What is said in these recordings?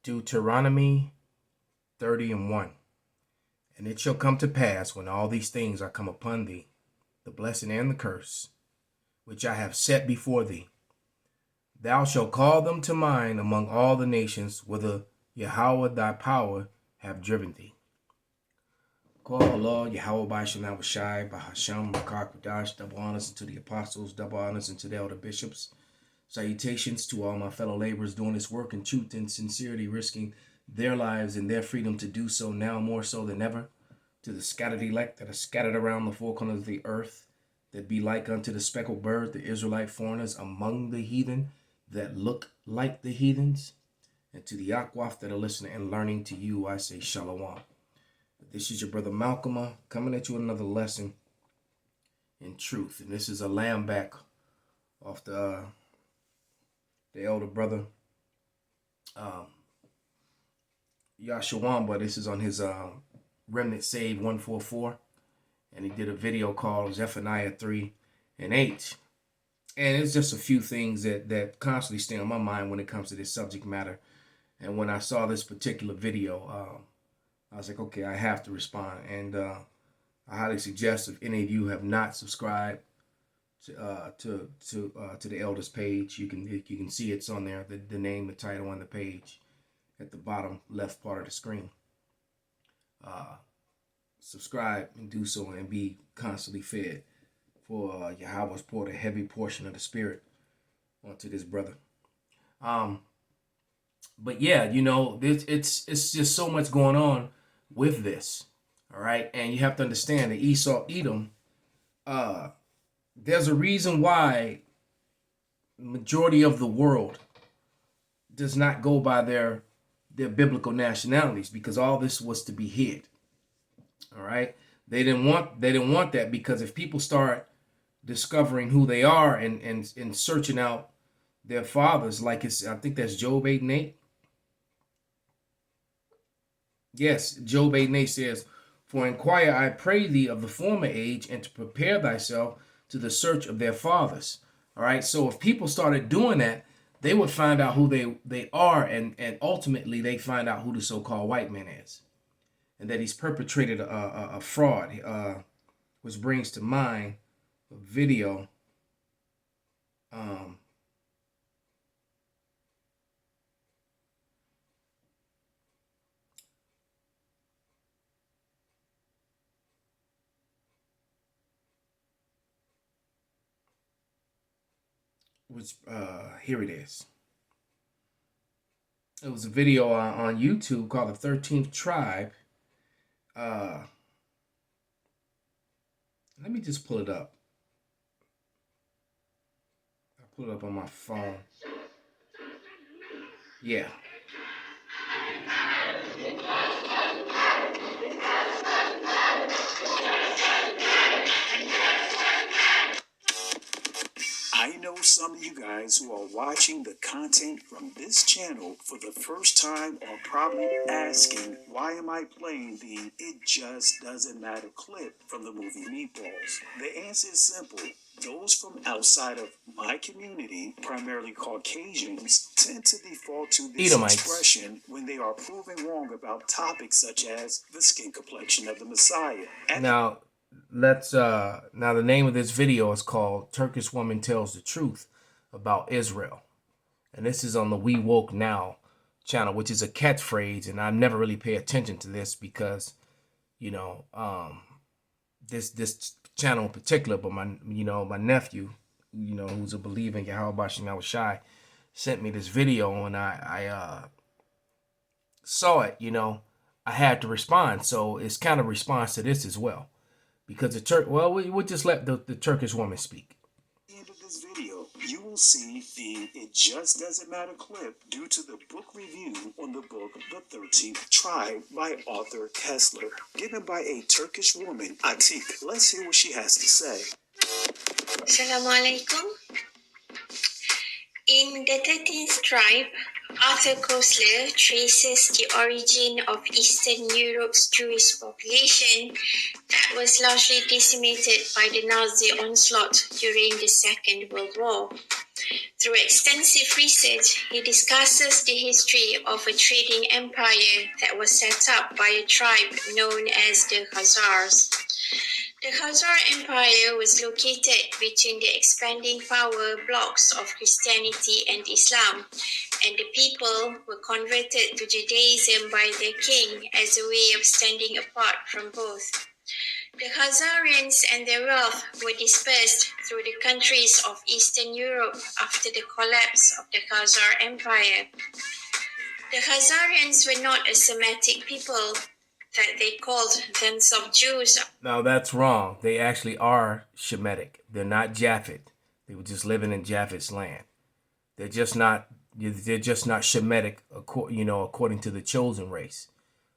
Deuteronomy 30:1. And it shall come to pass, when all these things are come upon thee, the blessing and the curse, which I have set before thee, thou shalt call them to mind among all the nations, whither Yahweh thy power have driven thee. Call Allah, Yahweh by Shemah Shai, by Hashem, Makar Kudash, double honors unto the apostles, double honors unto the elder bishops. Salutations to all my fellow laborers doing this work in truth and sincerity, risking their lives and their freedom to do so now more so than ever. To the scattered elect that are scattered around the four corners of the earth, that be like unto the speckled bird, the Israelite foreigners among the heathen that look like the heathens. And to the Akwaf that are listening and learning, to you I say Shalom. This is your brother Malcolm coming at you with another lesson in truth. And this is a lamb back off the elder brother Yashawamba. This is on his Remnant Save 144. And he did a video called Zephaniah 3:8. And it's just a few things that constantly stay on my mind when it comes to this subject matter. And when I saw this particular video, I was like, okay, I have to respond. And I highly suggest, if any of you have not subscribed to the elders page, you can see it's on there, the name, the title on the page at the bottom left part of the screen. Subscribe and do so and be constantly fed, for Yahweh's poured a heavy portion of the spirit onto this brother. But yeah, it's just so much going on with this. All right. And you have to understand that Esau, Edom, there's a reason why the majority of the world does not go by their biblical nationalities, because all this was to be hid. All right. They didn't want that, because if people start discovering who they are and searching out their fathers, like I think that's Job 8:8. Yes, Job 8:8 says, "For inquire, I pray thee, of the former age, and to prepare thyself to the search of their fathers." All right. So if people started doing that, they would find out who they are, and ultimately they find out who the so-called white man is, and that he's perpetrated a fraud, which brings to mind a video which here it is. It was a video on YouTube called The 13th Tribe. Let me just pull it up. I pull it up on my phone. Yeah. I know some of you guys who are watching the content from this channel for the first time are probably asking, why am I playing the "It Just Doesn't Matter" clip from the movie Meatballs? The answer is simple. Those from outside of my community, primarily Caucasians, tend to default to this Edomites. expression when they are proven wrong about topics such as the skin complexion of the Messiah. Now the name of this video is called "Turkish Woman Tells the Truth About Israel," and this is on the We Woke Now channel, which is a catchphrase, and I never really pay attention to this because this channel in particular, but my nephew, who's a believer in Yahweh Bashim Shai, sent me this video, and I saw it. I had to respond, so it's kind of response to this as well. Because we'll just let the Turkish woman speak. At the end of this video, you will see the "It Just Doesn't Matter" clip due to the book review on the book The 13th Tribe by Arthur Kessler, given by a Turkish woman, Atik. Let's hear what she has to say. Assalamu alaikum. In The 13th Tribe, Arthur Kessler traces the origin of Eastern Europe's Jewish population that was largely decimated by the Nazi onslaught during the Second World War. Through extensive research, he discusses the history of a trading empire that was set up by a tribe known as the Khazars. The Khazar Empire was located between the expanding power blocks of Christianity and Islam, and the people were converted to Judaism by their king as a way of standing apart from both. The Khazarians and their wealth were dispersed through the countries of Eastern Europe after the collapse of the Khazar Empire. The Khazarians were not a Semitic people that they called themselves Jews. Now that's wrong. They actually are Shemitic. They're not Japhet. They were just living in Japhet's land. They're just not Shemitic, according to the chosen race,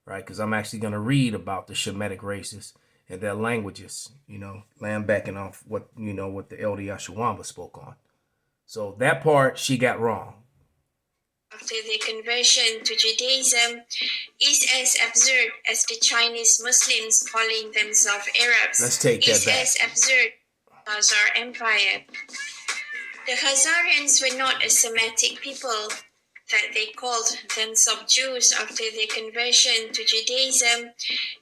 right? Because I'm actually going to read about the Shemitic races and their languages, backing off what the Elder Yashawamba spoke on. So that part she got wrong. After their conversion to Judaism is as absurd as the Chinese Muslims calling themselves Arabs. Let's take that back. Is as absurd as Khazar Empire. The Khazarians were not a Semitic people that they called themselves Jews after their conversion to Judaism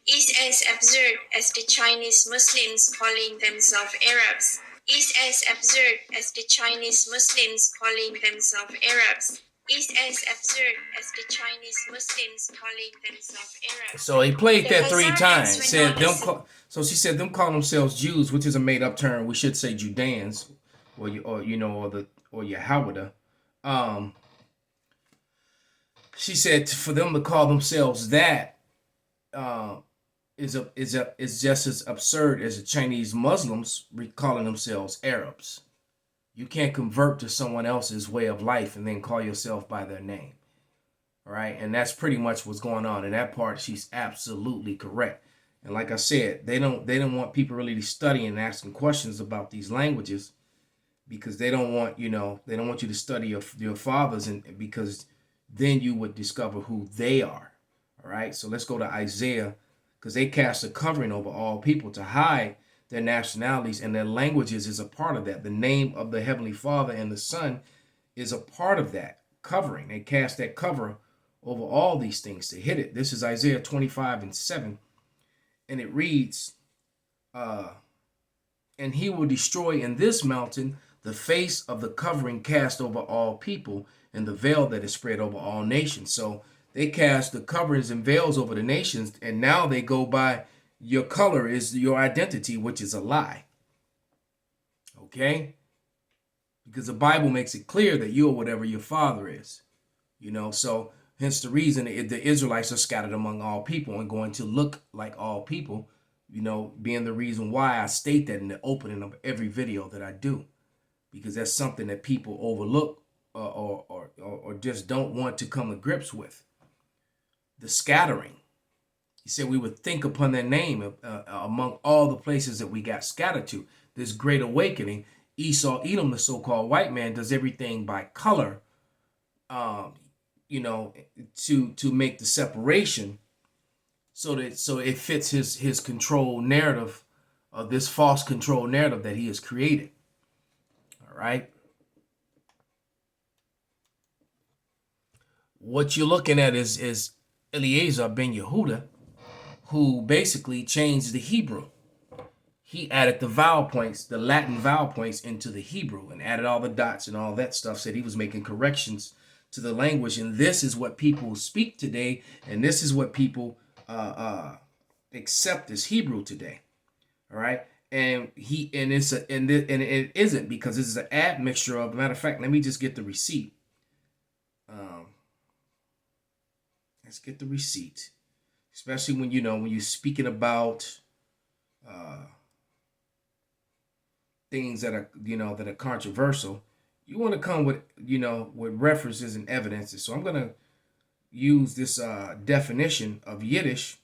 is as absurd as the Chinese Muslims calling themselves Arabs. Is as absurd as the Chinese Muslims calling themselves Arabs. Is as absurd as the Chinese Muslims calling themselves Arabs. So he played that 3 times. So she said them call themselves Jews, which is a made up term. We should say Judeans, or Yahweh. She said for them to call themselves that is just as absurd as the Chinese Muslims calling themselves Arabs. You can't convert to someone else's way of life and then call yourself by their name. All right. And that's pretty much what's going on. In that part, she's absolutely correct. And like I said, they don't want people really studying and asking questions about these languages, because they don't want you to study your fathers, and because then you would discover who they are. All right. So let's go to Isaiah, because they cast a covering over all people to hide their nationalities, and their languages is a part of that. The name of the Heavenly Father and the Son is a part of that covering. They cast that cover over all these things to hit it. This is Isaiah 25:7, and it reads, and he will destroy in this mountain the face of the covering cast over all people, and the veil that is spread over all nations. So they cast the coverings and veils over the nations, and now they go by your color is your identity, which is a lie. Okay? Because the Bible makes it clear that you're whatever your father is. So hence the reason the Israelites are scattered among all people and going to look like all people, being the reason why I state that in the opening of every video that I do. Because that's something that people overlook or just don't want to come to grips with. The scattering. He said we would think upon their name among all the places that we got scattered to. This great awakening, Esau, Edom, the so-called white man, does everything by color, to make the separation, so it fits his control narrative, this false control narrative that he has created. All right. What you're looking at is Eliezer ben Yehuda, who basically changed the Hebrew. He added the vowel points, the Latin vowel points, into the Hebrew and added all the dots and all that stuff. Said he was making corrections to the language, and this is what people speak today, and this is what people accept as Hebrew today. All right, and it isn't, because this is an admixture of. Matter of fact, let me just get the receipt. Let's get the receipt. Especially when you're speaking about things that are controversial, you want to come with with references and evidences. So I'm gonna use this definition of Yiddish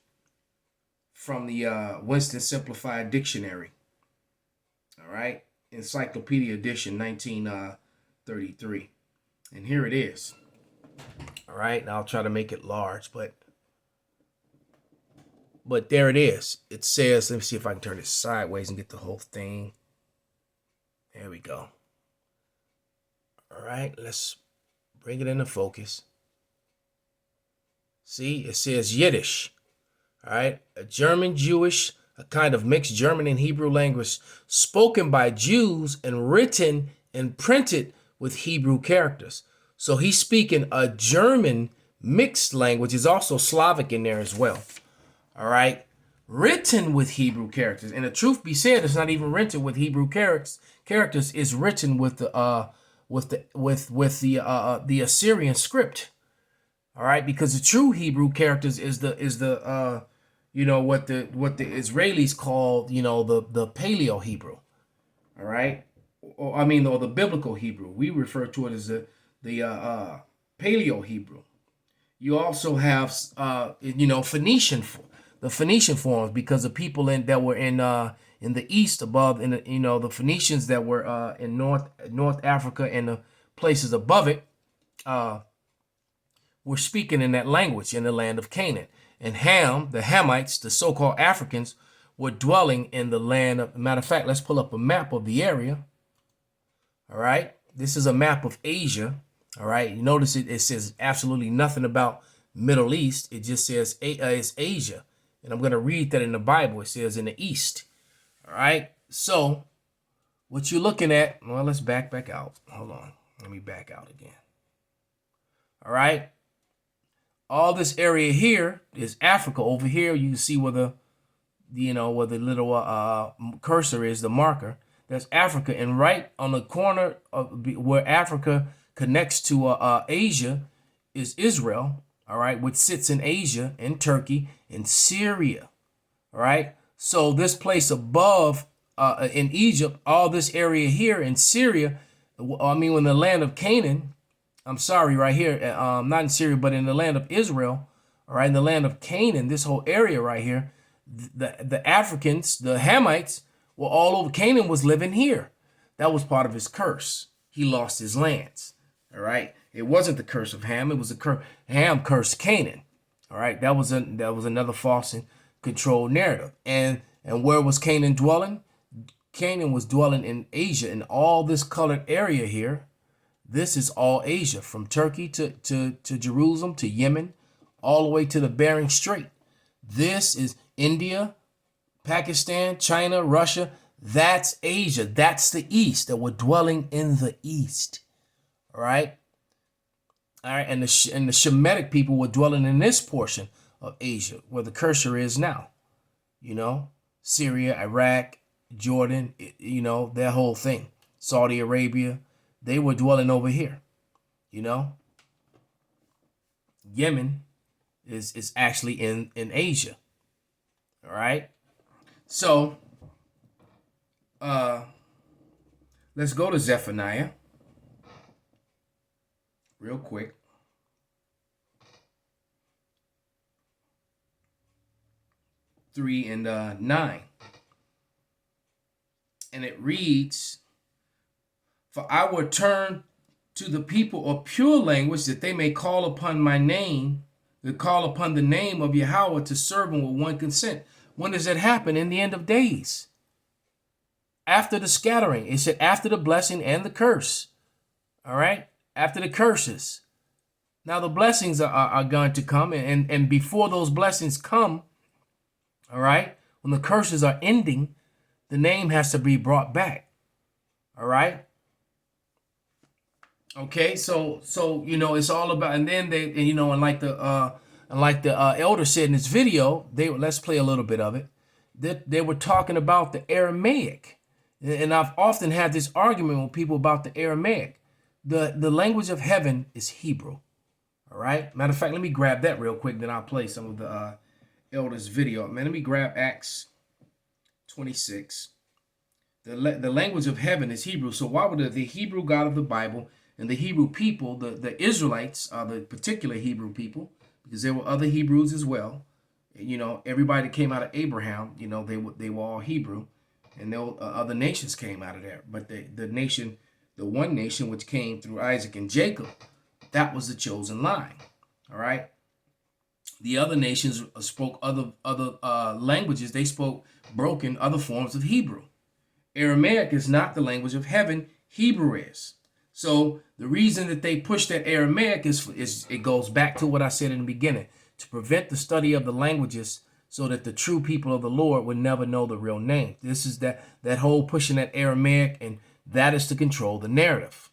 from the Winston Simplified Dictionary. All right, Encyclopedia Edition, 1933, and here it is. All right, and I'll try to make it large, but there it is. It says, let me see if I can turn it sideways and get the whole thing. There we go. All right, let's bring it into focus. See, it says Yiddish. All right, a German Jewish, a kind of mixed German and Hebrew language spoken by Jews and written and printed with Hebrew characters. So he's speaking a German mixed language. Is also Slavic in there as well. All right, written with Hebrew characters. And the truth be said, it's not even written with Hebrew characters. It's written with the Assyrian script. All right, because the true Hebrew characters is the what the Israelis call the Paleo Hebrew. All right, or the biblical Hebrew. We refer to it as the Paleo Hebrew. You also have Phoenician, the Phoenician forms, because the people that were in the east above, in the Phoenicians that were in North Africa and the places above it, were speaking in that language in the land of Canaan. And Ham, the Hamites, the so-called Africans, were dwelling in the land of, matter of fact, let's pull up a map of the area. All right. This is a map of Asia. All right. You notice it says absolutely nothing about Middle East. It just says it's Asia. And I'm going to read that in the Bible. It says in the East. All right. So what you're looking at, well, let's back out. Hold on. Let me back out again. All right. All this area here is Africa. Over here, you can see where the little cursor is, the marker. That's Africa. And right on the corner of where Africa connects to Asia is Israel, all right, which sits in Asia, in Turkey, in Syria, all right. So this place above in Egypt, all this area here in Syria, in the land of Canaan, I'm sorry, right here, not in Syria, but in the land of Israel, all right, in the land of Canaan, this whole area right here, the Africans, the Hamites, were all over. Canaan was living here. That was part of his curse. He lost his lands, all right. It wasn't the curse of Ham. It was the curse. Ham cursed Canaan, all right. That was another false and controlled narrative. And where was Canaan dwelling? Canaan was dwelling in Asia, in all this colored area here. This is all Asia, from Turkey to Jerusalem, to Yemen, all the way to the Bering Strait. This is India, Pakistan, China, Russia. That's Asia. That's the East, that we're dwelling in the East. All right. All right. And the Shemitic people were dwelling in this portion of Asia, where the cursor is now. Syria, Iraq, Jordan, that whole thing. Saudi Arabia. They were dwelling over here, Yemen is actually in Asia. All right. So let's go to Zephaniah real quick. Three and 9. And it reads, "For I will turn to the people a pure language, that they may call upon my name, to call upon the name of Yahweh, to serve him with one consent." When does that happen? In the end of days. After the scattering. It said after the blessing and the curse. All right? After the curses. Now the blessings are going to come. And before those blessings come, all right, when the curses are ending, the name has to be brought back. All right? Okay, so it's all about, and then and like the elder said in this video, let's play a little bit of it. They were talking about the Aramaic, and I've often had this argument with people about the Aramaic. The language of heaven is Hebrew. All right. Matter of fact, let me grab that real quick, then I'll play some of the elder's video. Man, let me grab Acts 26. The language of heaven is Hebrew. So why would the Hebrew God of the Bible and the Hebrew people, the Israelites are the particular Hebrew people, because there were other Hebrews as well. Everybody that came out of Abraham, they were all Hebrew, and other nations came out of there. But the one nation which came through Isaac and Jacob, that was the chosen line. All right. The other nations spoke other languages. They spoke broken other forms of Hebrew. Aramaic is not the language of heaven. Hebrew is. So the reason that they push that Aramaic is it goes back to what I said in the beginning, to prevent the study of the languages so that the true people of the Lord would never know the real name. This is that whole pushing that Aramaic, and that is to control the narrative.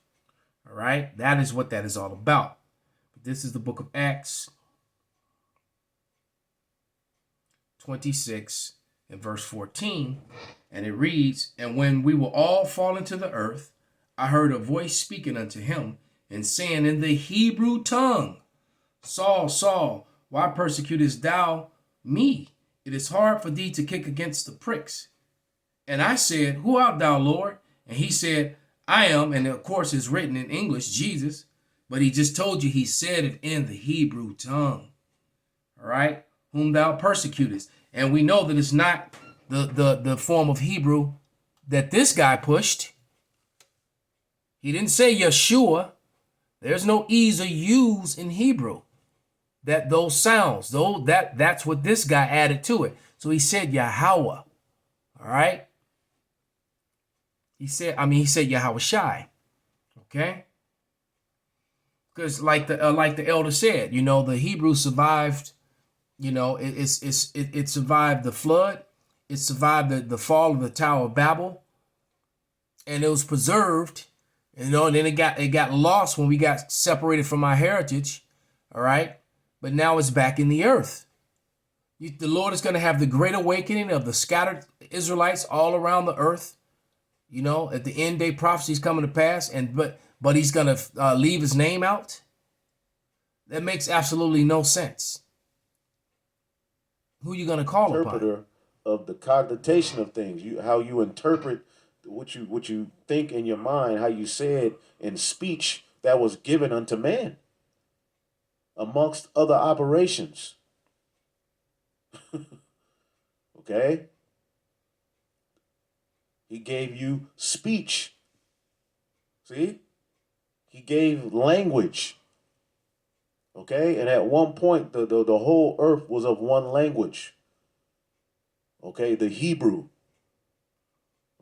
All right? That is what that is all about. This is the book of Acts 26 and verse 14, and it reads, "And when we were all fallen to the earth, I heard a voice speaking unto him and saying in the Hebrew tongue, Saul, Saul, why persecutest thou me? It is hard for thee to kick against the pricks. And I said, Who art thou, Lord? And he said, I am. And of course, it's written in English, Jesus. But he just told you he said it in the Hebrew tongue. All right? Whom thou persecutest. And we know that it's not the form of Hebrew that this guy pushed. He didn't say Yeshua. There's no E's or U's in Hebrew. That those sounds, though, that's what this guy added to it. So he said Yahweh. All right? He said Yahweh Shai. Okay? Because like the elder said, the Hebrew survived, it survived the flood, it survived the fall of the Tower of Babel, and it was preserved, and then it got lost when we got separated from our heritage, all right? But now it's back in the earth. The Lord is going to have the great awakening of the scattered Israelites all around the earth. At the end day prophecy is coming to pass, but he's going to leave his name out. That makes absolutely no sense. Who are you going to call Interpreter upon? of the cognition of things, how you interpret what you think in your mind, how you say it in speech that was given unto man, amongst other operations. Okay? He gave you speech. See? He gave language. Okay? And at one point, the whole earth was of one language. Okay? The Hebrew.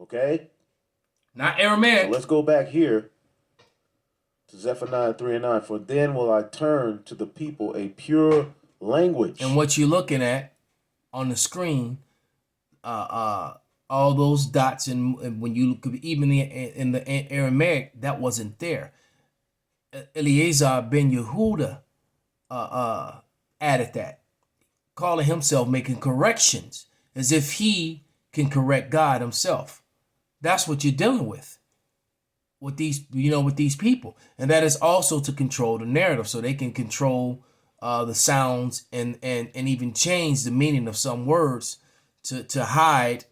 Okay? Not So Aramaic. let's go back here to Zephaniah 3 and 9. For then will I turn to the people a pure language. And what you're looking at on the screen, all those dots, and when you look, even in the Aramaic, that wasn't there. Eleazar ben Yehuda added that, calling himself, making corrections, as if he can correct God himself. That's what you're dealing with these people, and that is also to control the narrative, so they can control the sounds and even change the meaning of some words to hide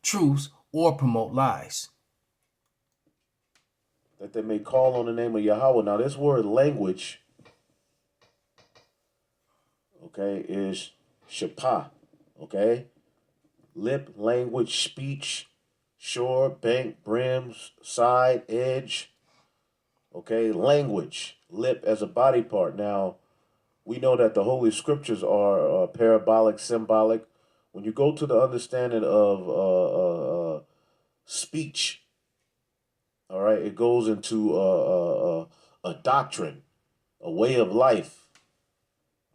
truths or promote lies. That they may call on the name of Yahweh. Now, this word language, okay, is shapah, okay? Lip, language, speech, shore, bank, brims, side, edge, okay? Language, lip as a body part. Now, we know that the Holy Scriptures are parabolic, symbolic. When you go to the understanding of speech, all right, it goes into a doctrine, a way of life.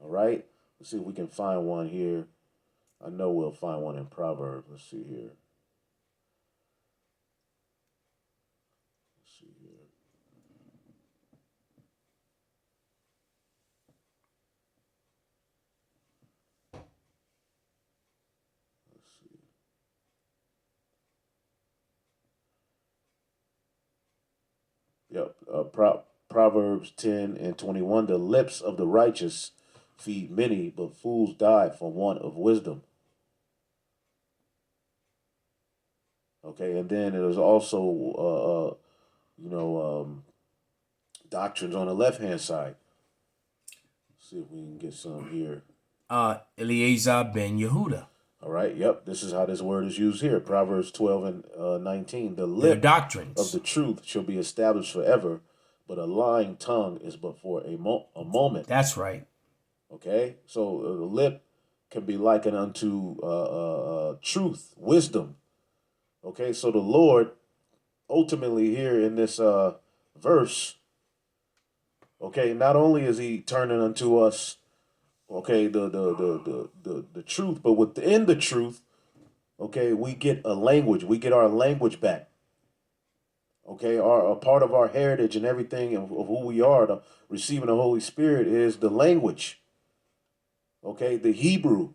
All right, let's see if we can find one here. I know we'll find one in Proverbs. Let's see here. Yep. Proverbs 10 and 21. The lips of the righteous feed many, but fools die for want of wisdom. Okay, and then there's also, doctrines on the left hand side. Let's see if we can get some here. Eleazar ben Yehuda. All right, yep, this is how this word is used here. Proverbs 12 and 19. The Their lip doctrines of the truth shall be established forever, but a lying tongue is but for a moment. That's right. Okay, so the lip can be likened unto truth, wisdom. Okay, so the Lord ultimately here in this verse, okay, not only is he turning unto us, okay, the truth, but within the truth, okay, we get a language. We get our language back. Okay, our a part of our heritage and everything of who we are, the receiving the Holy Spirit is the language. Okay, the Hebrew.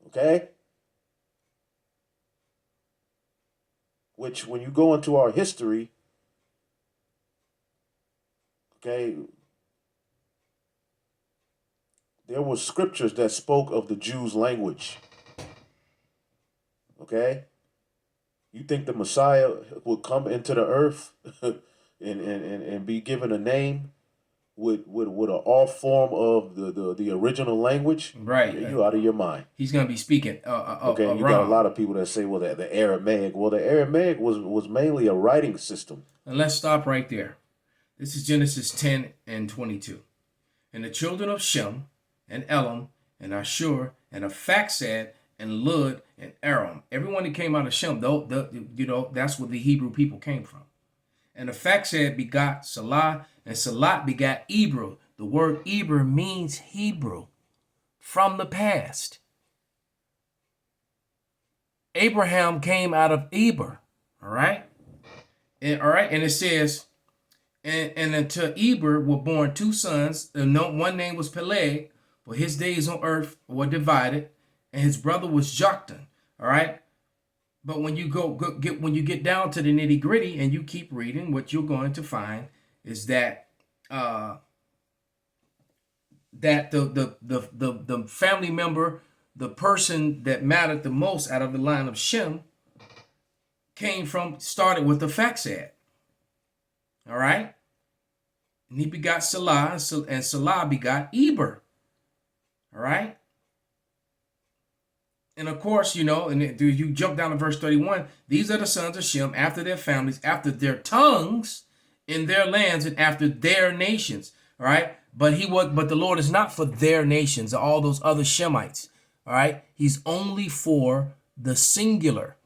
Okay, which when you go into our history, okay, there were scriptures that spoke of the Jews' language. Okay, you think the Messiah would come into the earth and be given a name with an all form of the original language? Right. You out of your mind. He's going to be speaking Okay, and you got a lot of people that say, well, that the Aramaic. Well, the Aramaic was mainly a writing system. And let's stop right there. This is Genesis 10 and 22. And the children of Shem and Elam and Ashur and Aphaxad and Lud and Aram. Everyone that came out of Shem, though, that's where the Hebrew people came from. And Aphaxad begot Salah, and Salah begot Eber. The word Eber means Hebrew from the past. Abraham came out of Eber. All right. And it says, and unto Eber were born two sons. One name was Peleg, for his days on earth were divided, and his brother was Joktan. All right. But when you get down to the nitty gritty and you keep reading, what you're going to find is that the family member, the person that mattered the most out of the line of Shem, started with the Aphaxad. All right, and he begot Salah, and Salah begot Eber. All right. And of course, and you jump down to verse 31, these are the sons of Shem after their families, after their tongues, in their lands, and after their nations. All right. But the Lord is not for their nations, all those other Shemites. All right. He's only for the singular.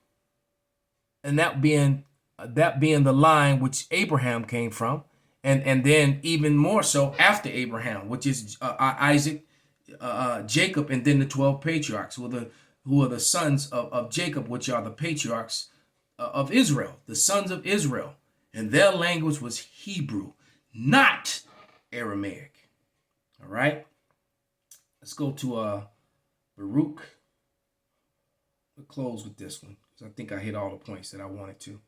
And that being the line which Abraham came from. And then even more so after Abraham, which is Isaac, Jacob, and then the 12 patriarchs, who are the sons of Jacob, which are the patriarchs of Israel, the sons of Israel. And their language was Hebrew, not Aramaic. All right. Let's go to Baruch. We'll close with this one, because I think I hit all the points that I wanted to.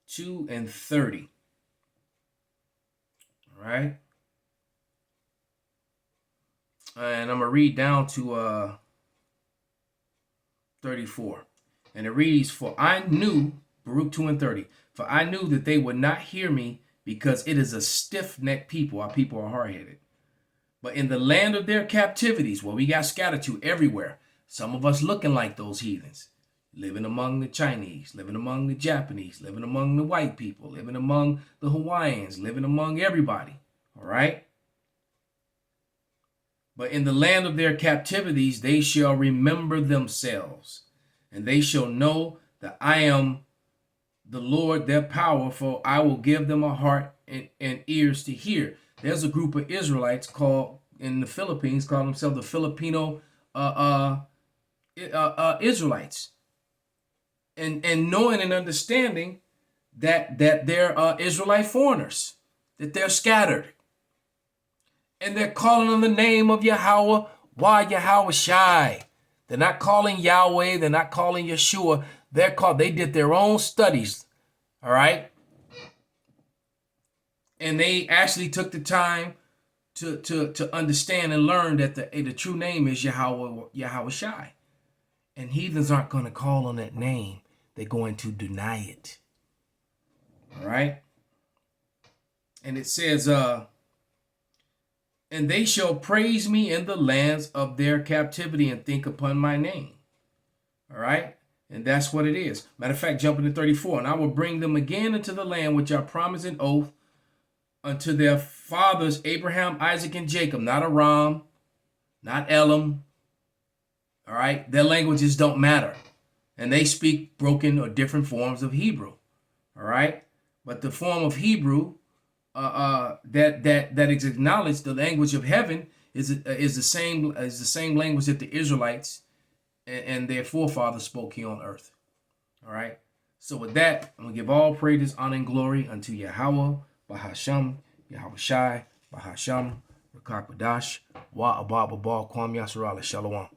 Two and 30. All right. And I'm going to read down to 34. And it reads, for I knew, Baruch 2 and 30, for I knew that they would not hear me, because it is a stiff-necked people. Our people are hard-headed. But in the land of their captivities, where we got scattered to everywhere, some of us looking like those heathens, living among the Chinese, living among the Japanese, living among the white people, living among the Hawaiians, living among everybody. All right. But in the land of their captivities, they shall remember themselves, and they shall know that I am the Lord, their power, for I will give them a heart and ears to hear. There's a group of Israelites called in the Philippines, call themselves the Filipino Israelites. And knowing and understanding that they're Israelite foreigners, that they're scattered. And they're calling on the name of Yahweh. Why Yahweh Shai? They're not calling Yahweh. They're not calling Yeshua. They did their own studies. All right. And they actually took the time to understand and learn that the true name is Yahweh Shai. And heathens aren't going to call on that name. They're going to deny it. All right. And it says, and they shall praise me in the lands of their captivity and think upon my name. All right. And that's what it is. Matter of fact, jumping to 34. And I will bring them again into the land which I promised an oath unto their fathers, Abraham, Isaac, and Jacob. Not Aram, not Elam, All right, their languages don't matter, and they speak broken or different forms of Hebrew. All right, but the form of Hebrew that is acknowledged, the language of heaven, is the same language that the Israelites and their forefathers spoke here on earth. All right. So with that, I'm gonna give all praises, honor, and glory unto Yahweh, Bahasham, Yahweh Shai, Bahasham, Rakakwadash, Wa Abba Kwam Yasserala, Shalom.